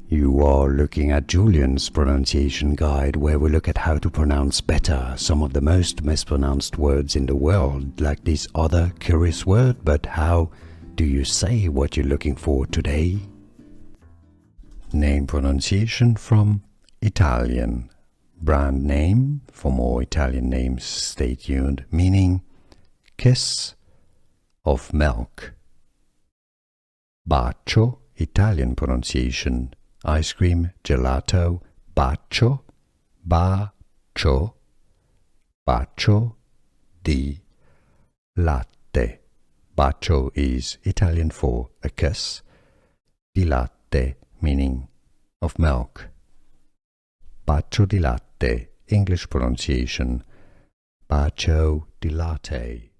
You are looking at Julian's pronunciation guide, where we look at how to pronounce better some of the most mispronounced words in the world, like this other curious word. But how do you say what you're looking for today? Name pronunciation from Italian. Brand name. For more Italian names, stay tuned. Meaning kiss of milk. Bacio, Italian pronunciation. Ice cream, gelato, bacio, bacio, bacio di latte. Bacio is Italian for a kiss. Di latte, meaning of milk. Bacio di latte, English pronunciation. Bacio di latte.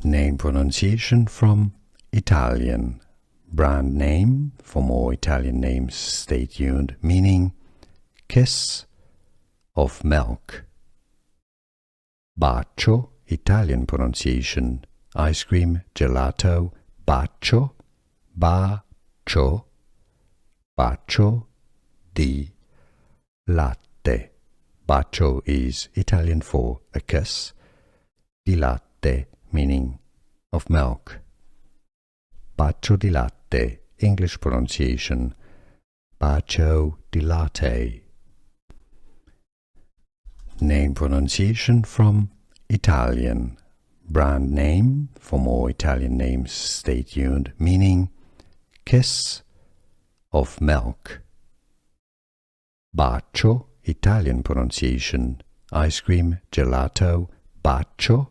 Name pronunciation from Italian. Brand name. For more Italian names, stay tuned. Meaning kiss of milk. Bacio, Italian pronunciation. Ice cream, gelato, bacio, bacio, bacio di latte. Bacio is Italian for a kiss. Di latte, meaning of milk. Bacio di latte, English pronunciation. Bacio di latte. Name pronunciation from Italian. Brand name. For more Italian names, stay tuned. Meaning kiss of milk. Bacio, Italian pronunciation. Ice cream, gelato, bacio,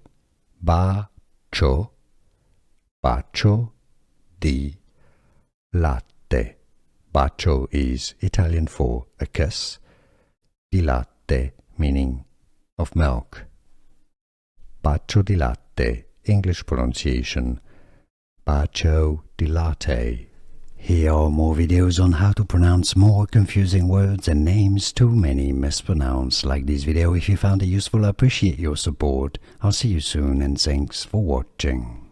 bacio, bacio di latte. Bacio is Italian for a kiss. Di latte, meaning of milk. Bacio di latte, English pronunciation. Bacio di latte. Here are more videos on how to pronounce more confusing words and names too many mispronounced. Like this video if you found it useful. I appreciate your support. I'll see you soon and thanks for watching.